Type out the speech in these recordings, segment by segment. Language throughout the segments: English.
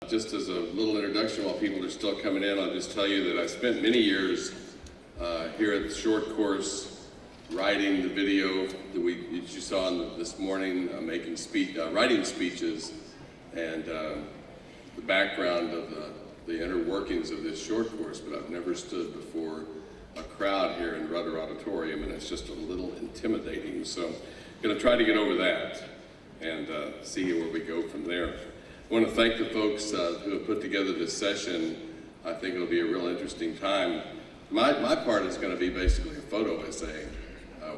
Just as a little introduction while people are still coming in, I'll just tell you that I spent many years here at the short course writing the video that you saw this morning, writing speeches, and the background of the inner workings of this short course, but I've never stood before a crowd here in Rudder Auditorium, and it's just a little intimidating. So I'm going to try to get over that and see where we go from there. I want to thank the folks who have put together this session. I think it'll be a real interesting time. My part is going to be basically a photo essay.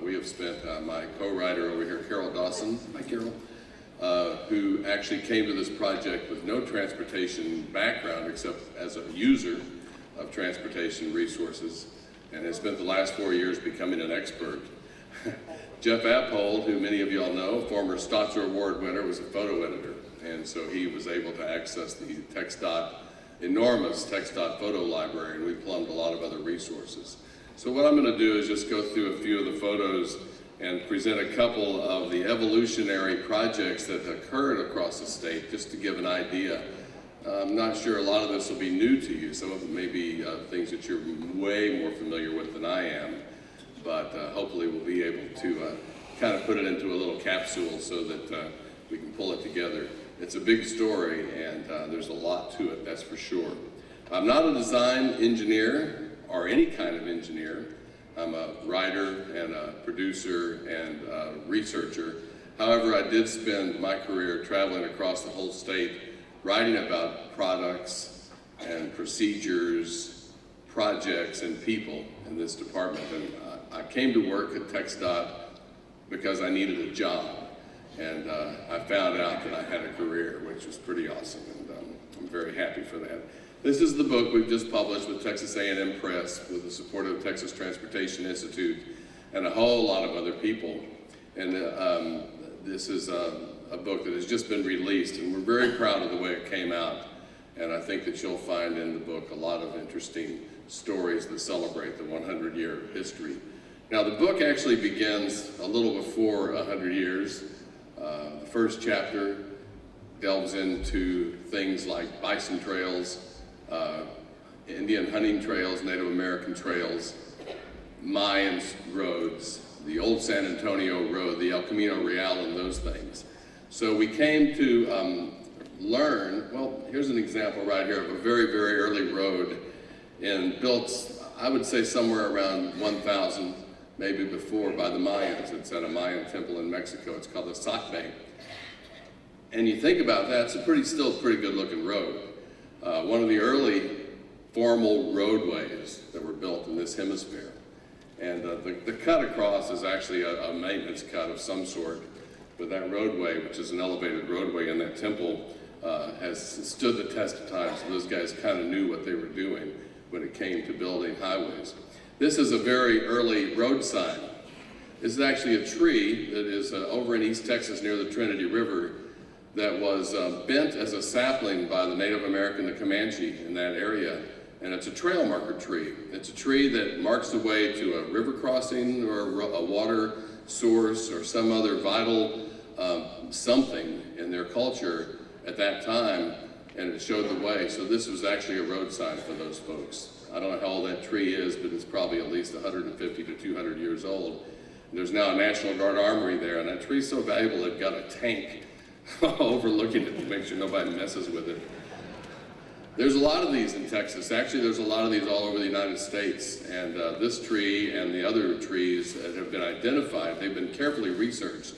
We have spent, my co-writer over here, Carol Dawson, hi Carol, who actually came to this project with no transportation background except as a user of transportation resources, and has spent the last 4 years becoming an expert. Jeff Appold, who many of y'all know, former Stotzer Award winner, was a photo editor. And so he was able to access the enormous TxDOT photo library, and we plumbed a lot of other resources. So what I'm going to do is just go through a few of the photos and present a couple of the evolutionary projects that occurred across the state, just to give an idea. I'm not sure a lot of this will be new to you. Some of it may be things that you're way more familiar with than I am, but hopefully we'll be able to kind of put it into a little capsule so that we can pull it together. It's a big story, and there's a lot to it, that's for sure. I'm not a design engineer or any kind of engineer. I'm a writer and a producer and a researcher. However, I did spend my career traveling across the whole state writing about products and procedures, projects, and people in this department. And I came to work at TxDOT because I needed a job. And I found out that I had a career, which was pretty awesome, and I'm very happy for that. This is the book we've just published with Texas A&M Press with the support of Texas Transportation Institute and a whole lot of other people. And this is a book that has just been released, and we're very proud of the way it came out. And I think that you'll find in the book a lot of interesting stories that celebrate the 100-year history. Now, the book actually begins a little before 100 years. The first chapter delves into things like bison trails, Indian hunting trails, Native American trails, Mayan roads, the old San Antonio Road, the El Camino Real, and those things. So we came to learn, well, here's an example right here of a very, very early road, and built, I would say, somewhere around 1000, maybe before, by the Mayans. It's at a Mayan temple in Mexico. It's called the Sacbe. And you think about that, it's still a pretty good looking road. One of the early formal roadways that were built in this hemisphere. And the cut across is actually a maintenance cut of some sort, but that roadway, which is an elevated roadway in that temple, has stood the test of time. So those guys kind of knew what they were doing when it came to building highways. This is a very early road sign. This is actually a tree that is over in East Texas near the Trinity River that was bent as a sapling by the Native American, the Comanche, in that area. And it's a trail marker tree. It's a tree that marks the way to a river crossing or a water source or some other vital something in their culture at that time, and it showed the way. So this was actually a road sign for those folks. I don't know how old that tree is, but it's probably at least 150 to 200 years old. And there's now a National Guard armory there, and that tree's so valuable they've got a tank overlooking it to make sure nobody messes with it. There's a lot of these in Texas. Actually, there's a lot of these all over the United States, and this tree and the other trees that have been identified, they've been carefully researched,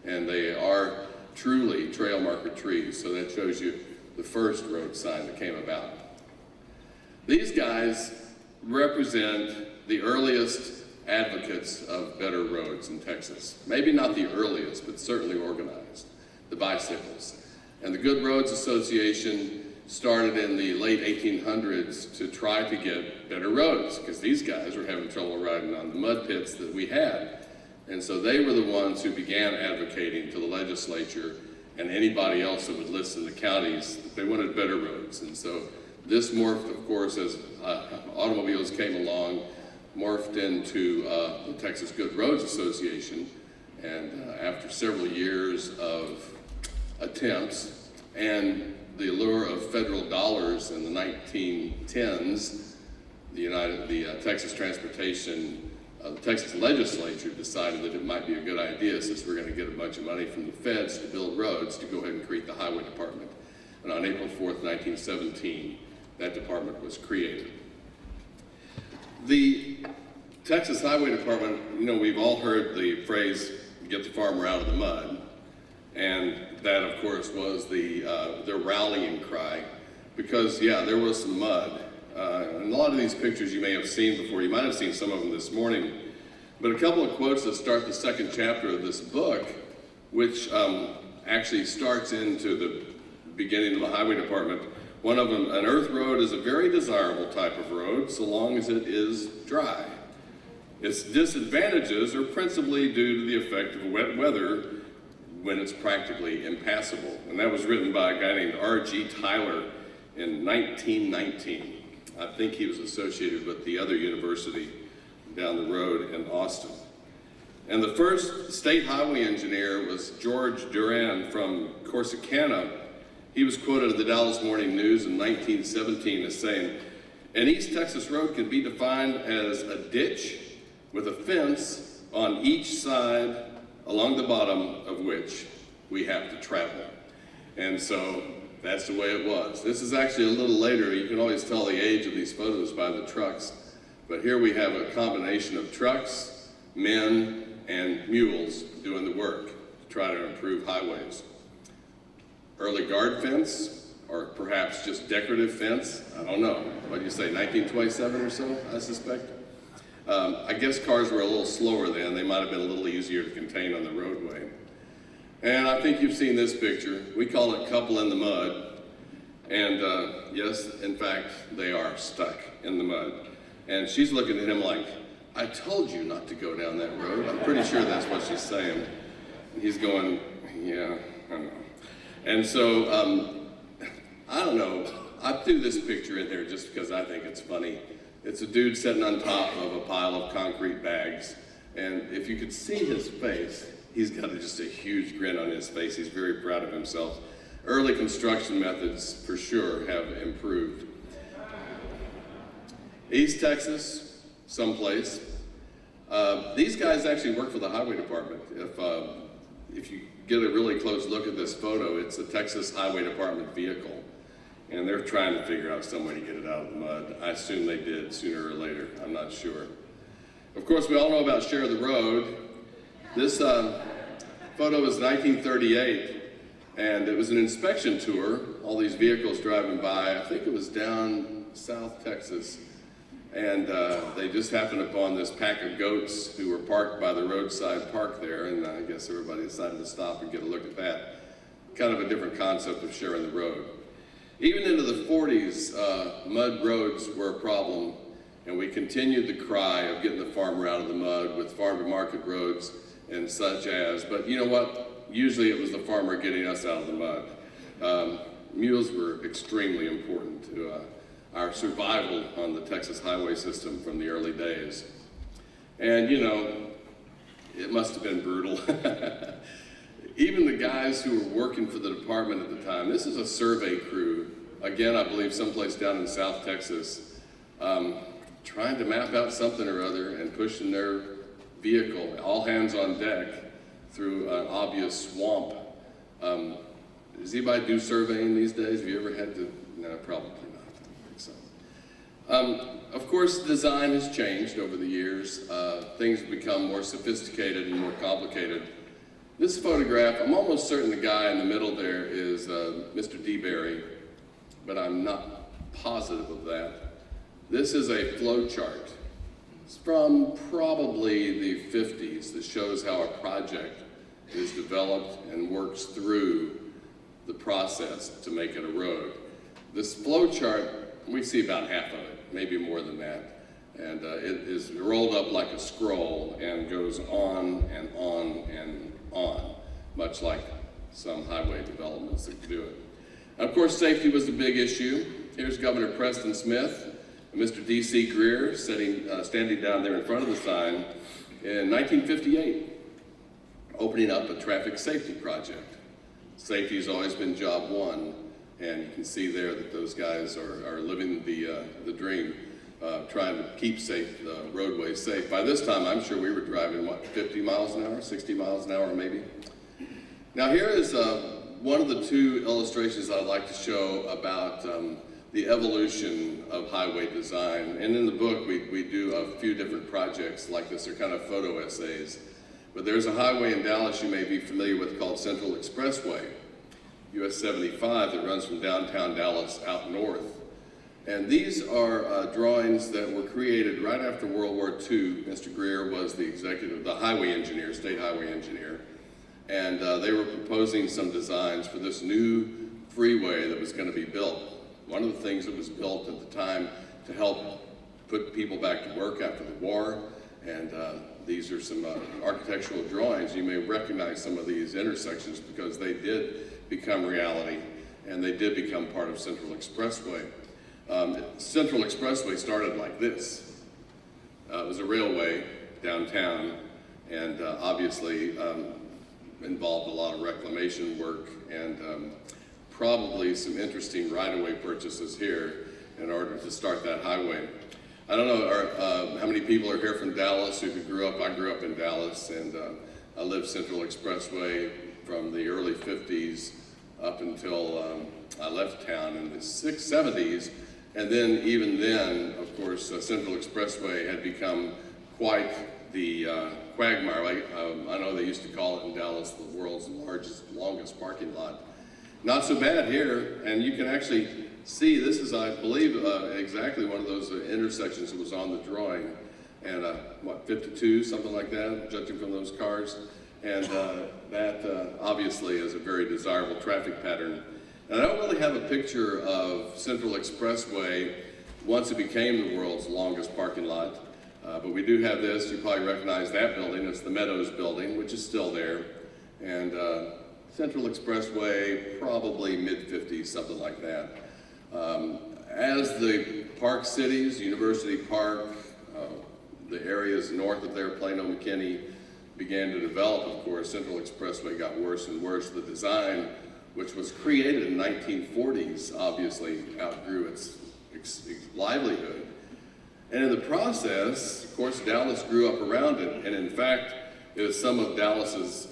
and they are truly trail marker trees. So that shows you the first road sign that came about. These guys represent the earliest advocates of better roads in Texas. Maybe not the earliest, but certainly organized. The bicycles. And the Good Roads Association started in the late 1800s to try to get better roads, because these guys were having trouble riding on the mud pits that we had. And so they were the ones who began advocating to the legislature and anybody else that would listen to the counties that they wanted better roads. And so this morphed, of course, as automobiles came along, morphed into the Texas Good Roads Association. And after several years of attempts and the allure of federal dollars in the 1910s, the Texas legislature decided that it might be a good idea, since we're going to get a bunch of money from the feds to build roads, to go ahead and create the highway department. And on April 4th, 1917, that department was created. The Texas Highway Department, you know, we've all heard the phrase, get the farmer out of the mud. And that, of course, was their rallying cry, because, yeah, there was some mud. And a lot of these pictures you may have seen before. You might have seen some of them this morning. But a couple of quotes that start the second chapter of this book, which actually starts into the beginning of the highway department. One of them, an earth road is a very desirable type of road, so long as it is dry. Its disadvantages are principally due to the effect of wet weather when it's practically impassable. And that was written by a guy named R.G. Tyler in 1919. I think he was associated with the other university down the road in Austin. And the first state highway engineer was George Duran from Corsicana. He was quoted in the Dallas Morning News in 1917 as saying, "An East Texas road can be defined as a ditch with a fence on each side, along the bottom of which we have to travel." And so that's the way it was. This is actually a little later. You can always tell the age of these photos by the trucks. But here we have a combination of trucks, men, and mules doing the work to try to improve highways. Early guard fence, or perhaps just decorative fence, I don't know. What do you say, 1927 or so, I suspect? I guess cars were a little slower then. They might have been a little easier to contain on the roadway. And I think you've seen this picture. We call it couple in the mud. And yes, in fact, they are stuck in the mud. And she's looking at him like, "I told you not to go down that road." I'm pretty sure that's what she's saying. And he's going, "Yeah, I know." And so, I don't know. I threw this picture in there just because I think it's funny. It's a dude sitting on top of a pile of concrete bags. And if you could see his face, he's got just a huge grin on his face. He's very proud of himself. Early construction methods, for sure, have improved. East Texas, someplace. These guys actually work for the highway department. If you get a really close look at this photo, it's a Texas Highway Department vehicle. And they're trying to figure out some way to get it out of the mud. I assume they did sooner or later. I'm not sure. Of course, we all know about Share the Road. This photo is 1938, and it was an inspection tour. All these vehicles driving by. I think it was down South Texas. And they just happened upon this pack of goats who were parked by the roadside park there, and I guess everybody decided to stop and get a look at that. Kind of a different concept of sharing the road. Even into the 40s, mud roads were a problem, and we continued the cry of getting the farmer out of the mud with farm-to-market roads and such as, but you know what? Usually it was the farmer getting us out of the mud. Mules were extremely important to our survival on the Texas highway system from the early days. And you know, it must have been brutal. Even the guys who were working for the department at the time, this is a survey crew, again, I believe someplace down in South Texas, trying to map out something or other and pushing their vehicle, all hands on deck, through an obvious swamp. Does anybody do surveying these days? Have you ever had to? No, probably not. I don't think so. Of course, design has changed over the years. Things have become more sophisticated and more complicated. This photograph, I'm almost certain the guy in the middle there is Mr. D. Berry, but I'm not positive of that. This is a flow chart. It's from probably the 50s that shows how a project is developed and works through the process to make it a road. This flow chart, we see about half of it, maybe more than that. And it is rolled up like a scroll and goes on and on and on, much like some highway developments that do it. And of course, safety was the big issue. Here's Governor Preston Smith and Mr. D.C. Greer standing down there in front of the sign in 1958, opening up a traffic safety project. Safety has always been job one And you can see there that those guys are living the dream, trying to keep safe, the roadways safe. By this time, I'm sure we were driving, what, 50 miles an hour, 60 miles an hour maybe? Now here is one of the two illustrations I'd like to show about the evolution of highway design. And in the book, we do a few different projects like this. They're kind of photo essays. But there's a highway in Dallas you may be familiar with called Central Expressway, US 75, that runs from downtown Dallas out north. And these are drawings that were created right after World War II. Mr. Greer was the highway engineer, state highway engineer. And they were proposing some designs for this new freeway that was going to be built. One of the things that was built at the time to help put people back to work after the war. And these are some architectural drawings. You may recognize some of these intersections because they did become reality and they did become part of Central Expressway. Central Expressway started like this. It was a railway downtown and obviously involved a lot of reclamation work and probably some interesting right-of-way purchases here in order to start that highway. I don't know how many people are here from Dallas who grew up. I grew up in Dallas, and I lived Central Expressway from the early 50s up until I left town in the 70s. And then, even then, of course, Central Expressway had become quite the quagmire. I know they used to call it in Dallas the world's longest parking lot. Not so bad here, and you can actually see, this is, I believe, exactly one of those intersections that was on the drawing. And what, 52, something like that, judging from those cars. And that obviously is a very desirable traffic pattern. And I don't really have a picture of Central Expressway once it became the world's longest parking lot. But we do have this. You probably recognize that building. It's the Meadows building, which is still there. And Central Expressway, probably mid-50s, something like that. As the park cities, University Park, the areas north of there, Plano, McKinney, began to develop, of course, Central Expressway got worse and worse. The design, which was created in the 1940s, obviously outgrew its livelihood. And in the process, of course, Dallas grew up around it, and in fact, it is some of Dallas's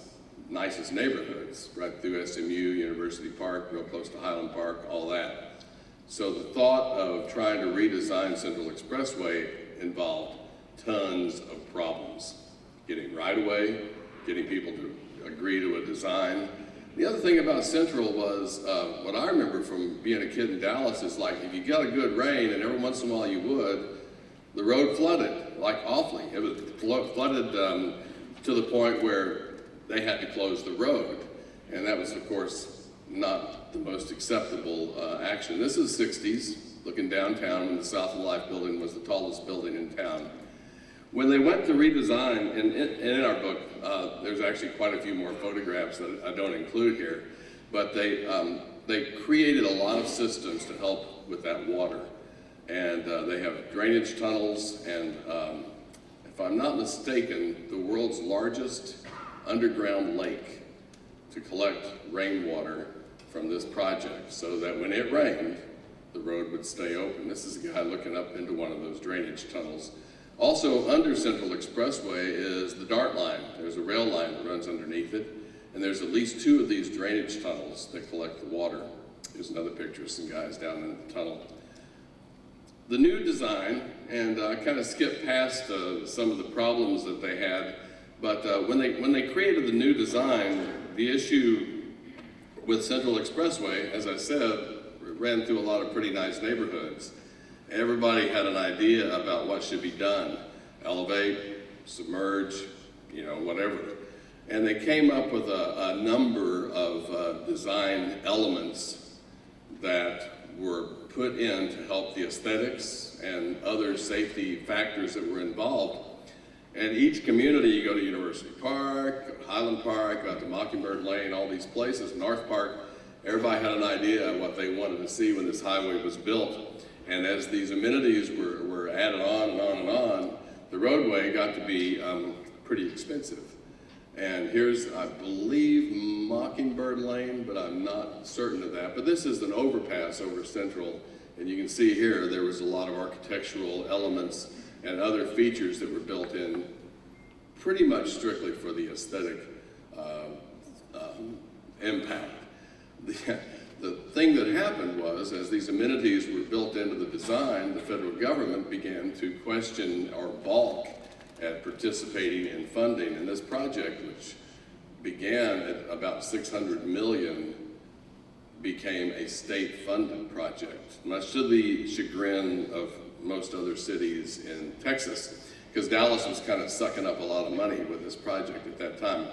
nicest neighborhoods, right through SMU, University Park, real close to Highland Park, all that. So the thought of trying to redesign Central Expressway involved tons of problems. Getting right-of-way, getting people to agree to a design. The other thing about Central was, what I remember from being a kid in Dallas is like, if you got a good rain, and every once in a while you would, the road flooded, like awfully. It was flooded to the point where they had to close the road. And that was, of course, not the most acceptable action. This is 60s, looking downtown when the South of Life building was the tallest building in town. When they went to redesign, and in our book, there's actually quite a few more photographs that I don't include here, but they created a lot of systems to help with that water. And they have drainage tunnels, and if I'm not mistaken, the world's largest underground lake to collect rainwater from this project so that when it rained, the road would stay open. This is a guy looking up into one of those drainage tunnels. Also under Central Expressway is the Dart Line. There's a rail line that runs underneath it, and there's at least 2 of these drainage tunnels that collect the water. Here's another picture of some guys down in the tunnel. The new design, and I kind of skipped past some of the problems that they had, but when they created the new design, the issue with Central Expressway, as I said, ran through a lot of pretty nice neighborhoods. Everybody had an idea about what should be done. Elevate, submerge, you know, whatever. And they came up with a number of design elements that were put in to help the aesthetics and other safety factors that were involved. And each community, you go to University Park, go to Highland Park, go out to Mockingbird Lane, all these places, North Park, everybody had an idea of what they wanted to see when this highway was built. And as these amenities were added on and on and on, the roadway got to be pretty expensive. And here's, I believe, Mockingbird Lane, but I'm not certain of that. But this is an overpass over Central, and you can see here there was a lot of architectural elements and other features that were built in pretty much strictly for the aesthetic impact. The thing that happened was, as these amenities were built into the design, the federal government began to question or balk at participating in funding. And this project, which began at about $600 million, became a state-funded project, much to the chagrin of most other cities in Texas, because Dallas was kind of sucking up a lot of money with this project at that time.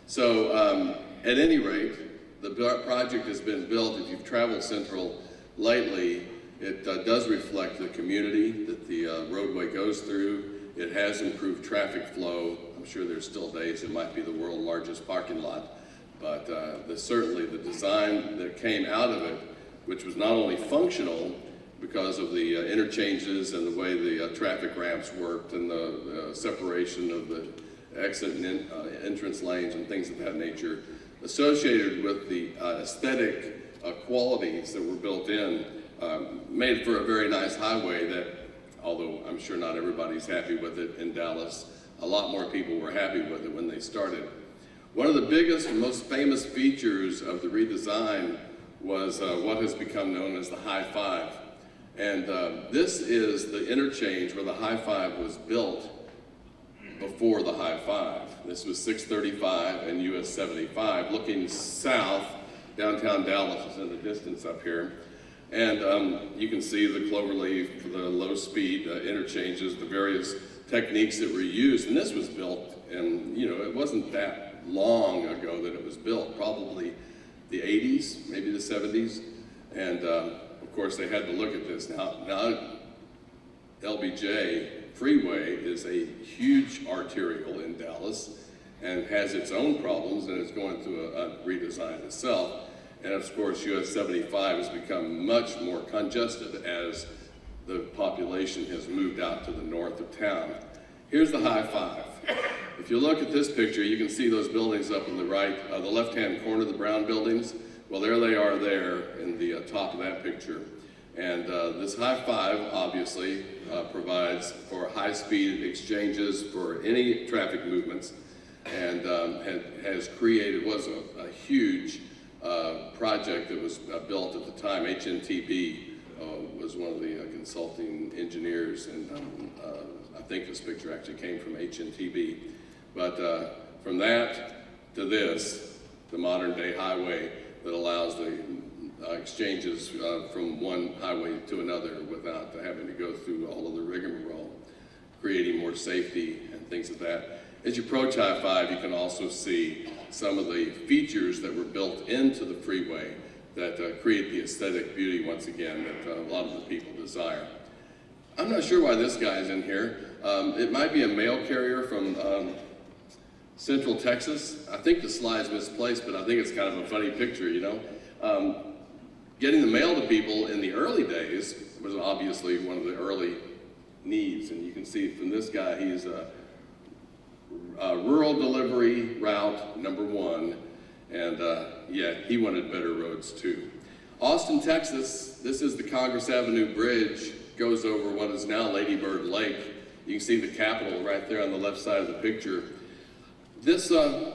So at any rate, the project has been built. If you've traveled Central lately, it does reflect the community that the roadway goes through. It has improved traffic flow. I'm sure there's still days it might be the world's largest parking lot, but certainly the design that came out of it, which was not only functional because of the interchanges and the way the traffic ramps worked and the separation of the exit and entrance lanes and things of that nature, associated with the aesthetic qualities that were built in, made for a very nice highway that, although I'm sure not everybody's happy with it in Dallas, a lot more people were happy with it when they started. One of the biggest and most famous features of the redesign was what has become known as the High Five. And this is the interchange where the High Five was built before the High Five. This was 635 and US 75, looking south. Downtown Dallas is in the distance up here. And you can see the cloverleaf, the low speed interchanges, the various techniques that were used. And this was built, and it wasn't that long ago that it was built, probably the 80s, maybe the 70s. And of course they had to look at this. Now Lbj Freeway is a huge arterial in Dallas and has its own problems, and it's going through a redesign itself. And of course, US 75 has become much more congested as the population has moved out to the north of town. Here's the High Five. If you look at this picture, you can see those buildings up in the right, the left-hand corner, the brown buildings. Well, there they are there in the top of that picture. And this High Five obviously provides for high-speed exchanges for any traffic movements, and was a huge project that was built at the time. HNTB was one of the consulting engineers, and I think this picture actually came from HNTB. But from that to this, the modern day highway that allows the exchanges from one highway to another without having to go through all of the rigmarole, creating more safety and things of that. As you approach High Five, you can also see some of the features that were built into the freeway that create the aesthetic beauty, once again, that a lot of the people desire. I'm not sure why this guy's in here. It might be a mail carrier from Central Texas. I think the slide's misplaced, but I think it's kind of a funny picture, Getting the mail to people in the early days was obviously one of the early needs, and you can see from this guy, he's a rural delivery route #1, and yeah, he wanted better roads too. Austin, Texas, this is the Congress Avenue Bridge, goes over what is now Lady Bird Lake. You can see the Capitol right there on the left side of the picture. This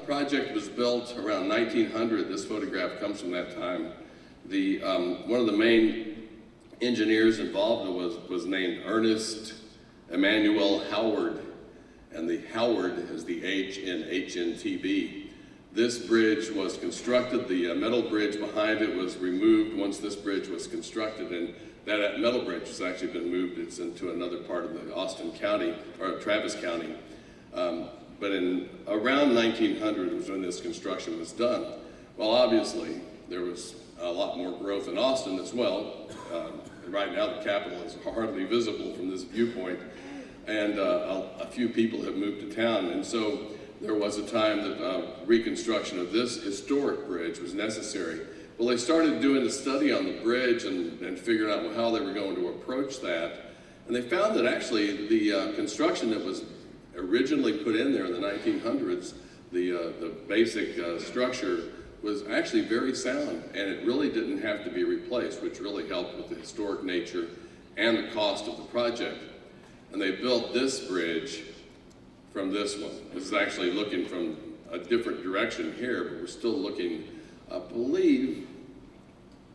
project was built around 1900. This photograph comes from that time. One of the main engineers involved was named Ernest Emanuel Howard, and the Howard is the H in HNTB. This bridge was constructed, the metal bridge behind it was removed once this bridge was constructed, and that metal bridge has actually been moved. It's into another part of the Austin County, or Travis County. But in around 1900 was when this construction was done. Well, obviously, there was a lot more growth in Austin as well. Right now, the Capitol is hardly visible from this viewpoint, and a few people have moved to town, and so there was a time that reconstruction of this historic bridge was necessary. Well, they started doing a study on the bridge and figuring out how they were going to approach that, and they found that actually the construction that was originally put in there in the 1900s The basic structure was actually very sound, and it really didn't have to be replaced, which really helped with the historic nature and the cost of the project. And they built this bridge from this one. This is actually looking from a different direction here, but we're still looking, I believe,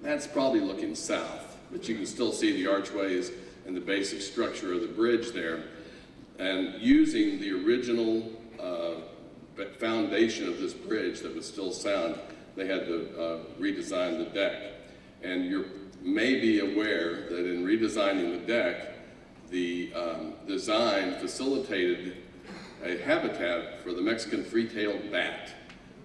that's probably looking south, but you can still see the archways and the basic structure of the bridge there. And using the original foundation of this bridge that was still sound, they had to redesign the deck. And you may be aware that in redesigning the deck, the design facilitated a habitat for the Mexican free-tailed bat,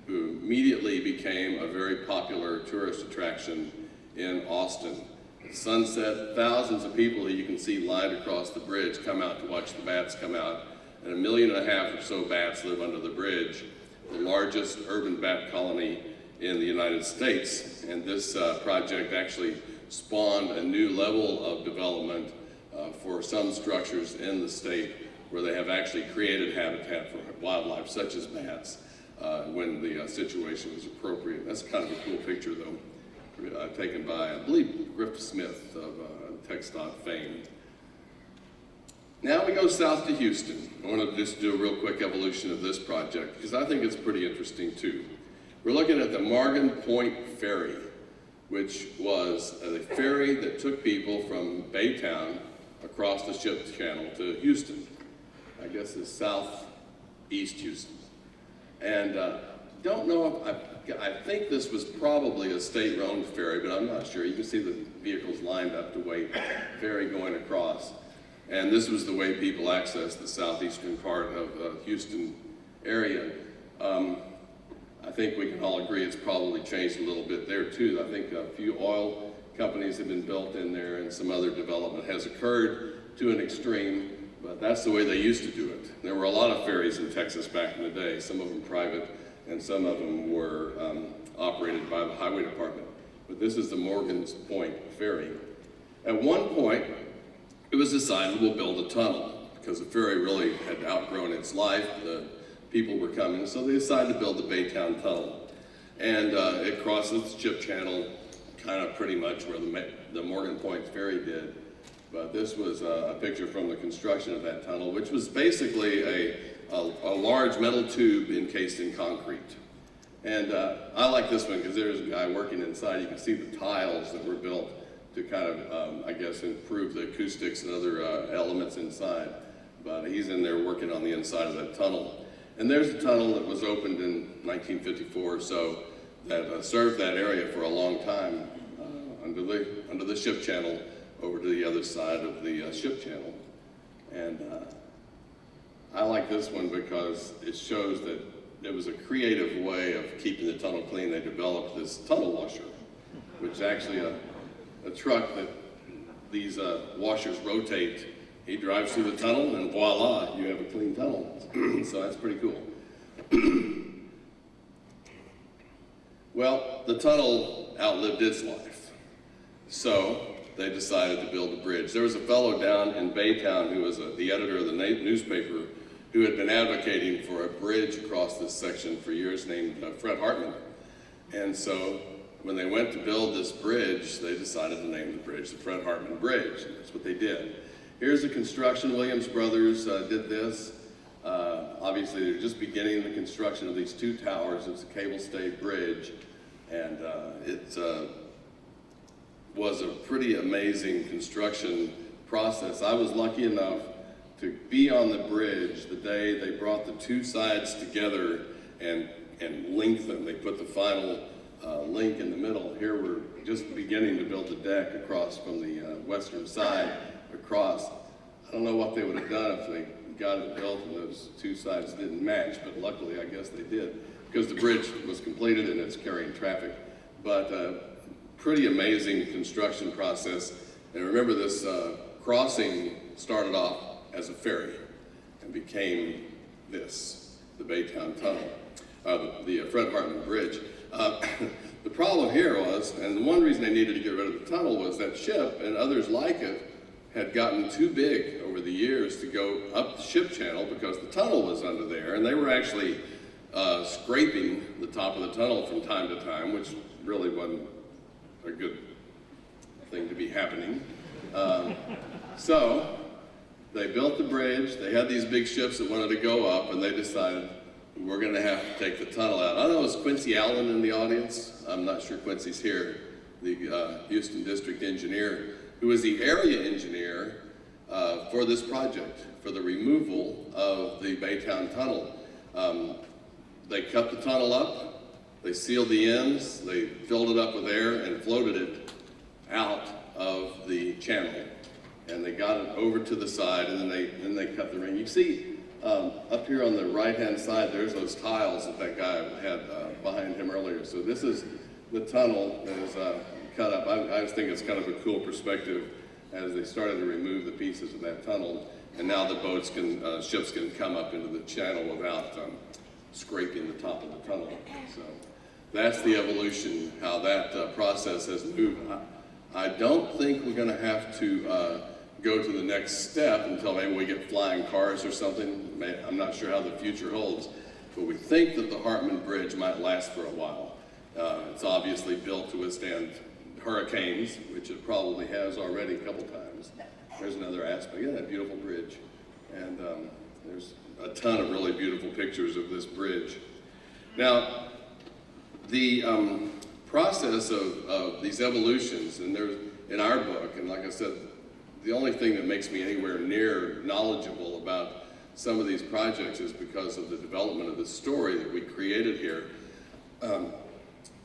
who immediately became a very popular tourist attraction in Austin. At sunset, thousands of people that you can see lined across the bridge come out to watch the bats come out, and 1.5 million or so bats live under the bridge, the largest urban bat colony in the United States. And this project actually spawned a new level of development for some structures in the state where they have actually created habitat for wildlife such as bats when the situation was appropriate. That's kind of a cool picture though, taken by, I believe, Griff Smith of TxDOT fame. Now we go south to Houston. I want to just do a real quick evolution of this project because I think it's pretty interesting too. We're looking at the Morgan Point Ferry, which was a ferry that took people from Baytown across the ship channel to Houston. I guess it's southeast Houston. And don't know if, I think this was probably a state-owned ferry, but I'm not sure. You can see the vehicles lined up to wait, ferry going across. And this was the way people accessed the southeastern part of the Houston area. I think we can all agree it's probably changed a little bit there too. I think a few oil companies have been built in there and some other development has occurred to an extreme, but that's the way they used to do it. There were a lot of ferries in Texas back in the day, some of them private and some of them were operated by the highway department. But this is the Morgan's Point Ferry. At one point, it was decided we'll build a tunnel because the ferry really had outgrown its life. The people were coming, so they decided to build the Baytown Tunnel. And it crosses the ship channel kind of pretty much where the Morgan Point Ferry did. But this was a picture from the construction of that tunnel, which was basically a large metal tube encased in concrete. And I like this one because there's a guy working inside. You can see the tiles that were built to kind of, I guess, improve the acoustics and other elements inside. But he's in there working on the inside of that tunnel. And there's a tunnel that was opened in 1954 or so that served that area for a long time under the ship channel over to the other side of the ship channel. And I like this one because it shows that it was a creative way of keeping the tunnel clean. They developed this tunnel washer, which is actually a truck that these washers rotate. He drives through the tunnel and voila, you have a clean tunnel. So that's pretty cool. Well, the tunnel outlived its life. So they decided to build a bridge. There was a fellow down in Baytown who was the editor of the newspaper who had been advocating for a bridge across this section for years named Fred Hartman. And so when they went to build this bridge, they decided to name the bridge the Fred Hartman Bridge, and that's what they did. Here's the construction. Williams Brothers did this. Obviously, they're just beginning the construction of these two towers. It's a cable-stayed bridge, and it was a pretty amazing construction process. I was lucky enough to be on the bridge the day they brought the two sides together and linked them. They put the final link in the middle. Here we're just beginning to build the deck across from the western side across. I don't know what they would have done if they got it built and those two sides didn't match, but luckily I guess they did because the bridge was completed and it's carrying traffic. But pretty amazing construction process. And remember, this crossing started off as a ferry and became this, the Baytown Tunnel, the Fred Hartman Bridge. The problem here was, and the one reason they needed to get rid of the tunnel was that ship and others like it had gotten too big over the years to go up the ship channel because the tunnel was under there, and they were actually scraping the top of the tunnel from time to time, which really wasn't a good thing to be happening. So they built the bridge. They had these big ships that wanted to go up, and they decided we're going to have to take the tunnel out. I don't know, is Quincy Allen in the audience? I'm not sure Quincy's here. The Houston District Engineer, who is the area engineer for this project, for the removal of the Baytown Tunnel. They cut the tunnel up, they sealed the ends, they filled it up with air and floated it out of the channel. And they got it over to the side, and then they cut the ring. You see up here on the right-hand side, there's those tiles that guy had behind him earlier. So this is the tunnel that is cut up. I just think it's kind of a cool perspective as they started to remove the pieces of that tunnel, and now the boats can, ships can come up into the channel without scraping the top of the tunnel. So that's the evolution, how that process has moved. I don't think we're going to have to go to the next step until maybe we get flying cars or something. I'm not sure how the future holds, but we think that the Hartman Bridge might last for a while. It's obviously built to withstand hurricanes, which it probably has already a couple times. There's another aspect. Yeah, that beautiful bridge. And there's a ton of really beautiful pictures of this bridge. Now, the process of these evolutions, and there's in our book, and like I said, the only thing that makes me anywhere near knowledgeable about some of these projects is because of the development of the story that we created here.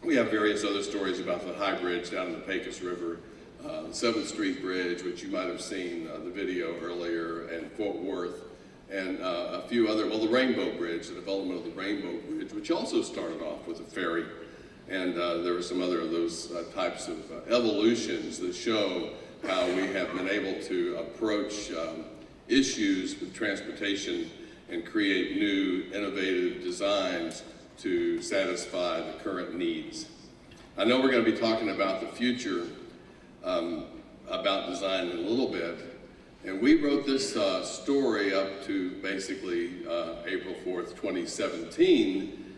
We have various other stories about the High Bridge down in the Pecos River, the 7th Street Bridge, which you might have seen the video earlier, and Fort Worth, and a few other, well, the Rainbow Bridge, the development of the Rainbow Bridge, which also started off with a ferry. And there were some other of those types of evolutions that show how we have been able to approach issues with transportation and create new innovative designs to satisfy the current needs. I know we're going to be talking about the future, about design in a little bit, and we wrote this story up to basically April 4th, 2017,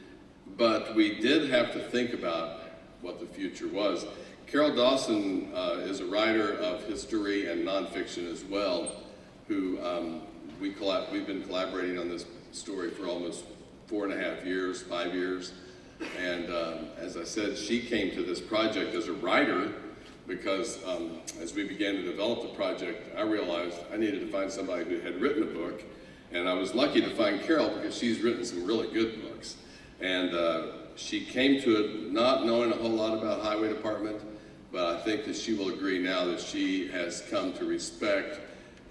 but we did have to think about what the future was. Carol Dawson is a writer of history and nonfiction as well, who we've been collaborating on this story for almost 4.5 years, 5 years. And as I said, she came to this project as a writer because as we began to develop the project, I realized I needed to find somebody who had written a book. And I was lucky to find Carol because she's written some really good books. And she came to it not knowing a whole lot about highway department, but I think that she will agree now that she has come to respect.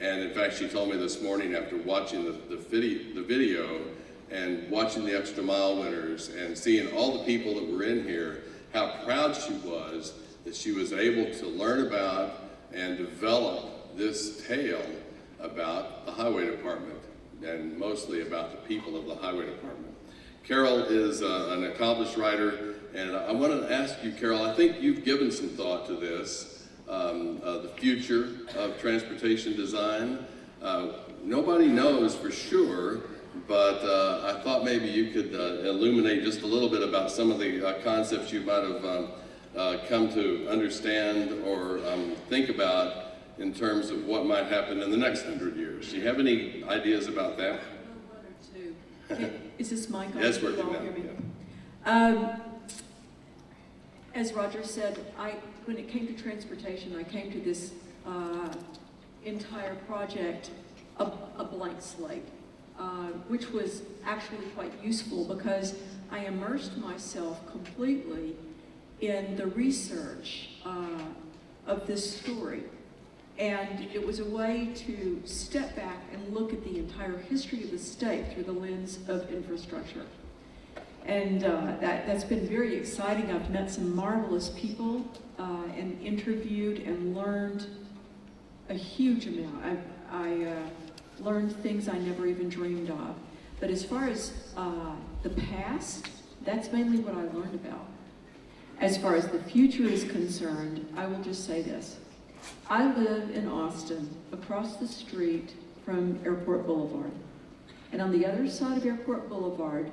And in fact, she told me this morning after watching the video and watching the extra mile winners and seeing all the people that were in here, how proud she was that she was able to learn about and develop this tale about the highway department, and mostly about the people of the highway department. Carol is an accomplished writer, and I want to ask you, Carol, I think you've given some thought to this, the future of transportation design. Nobody knows for sure, but I thought maybe you could illuminate just a little bit about some of the concepts you might have come to understand or think about in terms of what might happen in the next 100 years. Do you have any ideas about that? One or two. Is this mic on? Yes, working now. Yeah. As Roger said, when it came to transportation, I came to this entire project a blank slate, which was actually quite useful because I immersed myself completely in the research of this story. And it was a way to step back and look at the entire history of the state through the lens of infrastructure. And that's been very exciting. I've met some marvelous people and interviewed and learned a huge amount. I learned things I never even dreamed of. But as far as the past, that's mainly what I learned about. As far as the future is concerned, I will just say this. I live in Austin, across the street from Airport Boulevard. And on the other side of Airport Boulevard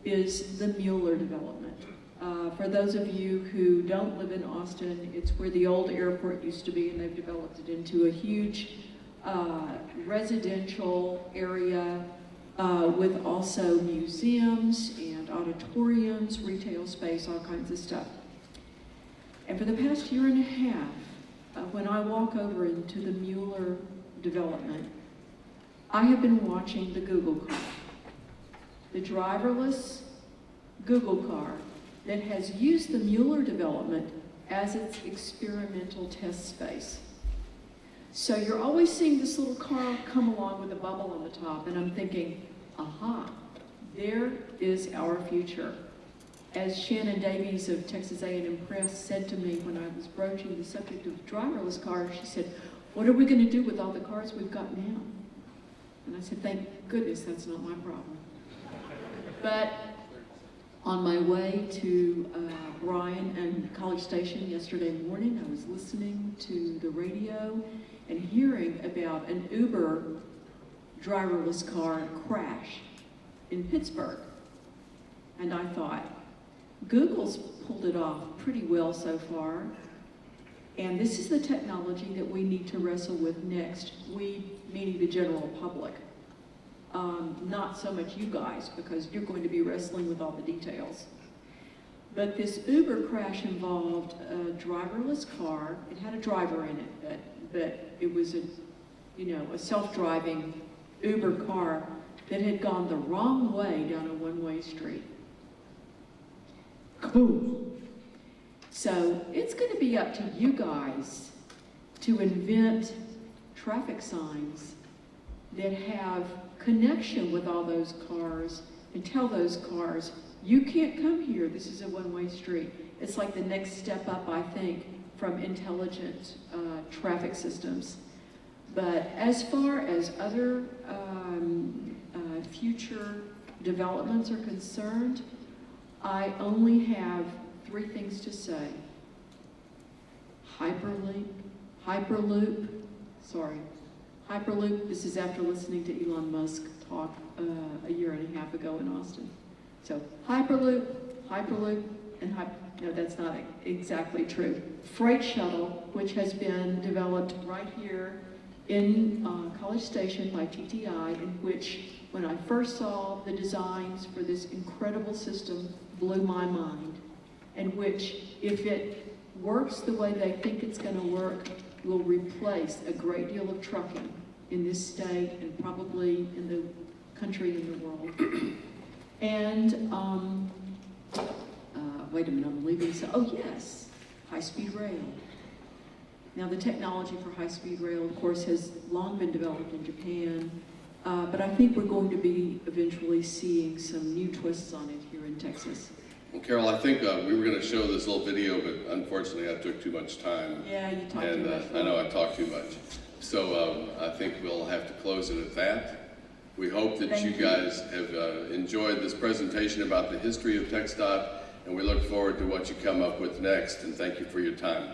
is the Mueller development. For those of you who don't live in Austin, it's where the old airport used to be, and they've developed it into a huge residential area with also museums and auditoriums, retail space, all kinds of stuff. And for the past year and a half, when I walk over into the Mueller development, I have been watching the Google car, the driverless Google car that has used the Mueller development as its experimental test space. So you're always seeing this little car come along with a bubble on the top, and I'm thinking, aha, there is our future. As Shannon Davies of Texas A&M Press said to me when I was broaching the subject of driverless cars, she said, what are we going to do with all the cars we've got now? And I said, thank goodness that's not my problem. But on my way to Bryan and College Station yesterday morning, I was listening to the radio and hearing about an Uber driverless car crash in Pittsburgh. And I thought, Google's pulled it off pretty well so far, and this is the technology that we need to wrestle with next, we, meaning the general public. Not so much you guys, because you're going to be wrestling with all the details. But this Uber crash involved a driverless car. It had a driver in it, but it was a self-driving Uber car that had gone the wrong way down a one-way street. Cool. So it's going to be up to you guys to invent traffic signs that have connection with all those cars and tell those cars, you can't come here, this is a one-way street. It's like the next step up, I think, from intelligent traffic systems. But as far as other future developments are concerned, I only have 3 things to say. Hyperloop, this is after listening to Elon Musk talk a year and a half ago in Austin. So Hyperloop, and no, that's not exactly true. Freight shuttle, which has been developed right here in College Station by TTI, in which when I first saw the designs for this incredible system, blew my mind, and which, if it works the way they think it's going to work, will replace a great deal of trucking in this state and probably in the country and the world. And, wait a minute, I'm leaving. So, oh yes, high-speed rail. Now the technology for high-speed rail, of course, has long been developed in Japan, but I think we're going to be eventually seeing some new twists on it here in Texas. Well, Carol, I think we were going to show this little video, but unfortunately I took too much time. Yeah, you talked too much. I know I talked too much. So I think we'll have to close it at that. We hope that you guys have enjoyed this presentation about the history of TxDOT, and we look forward to what you come up with next, and thank you for your time.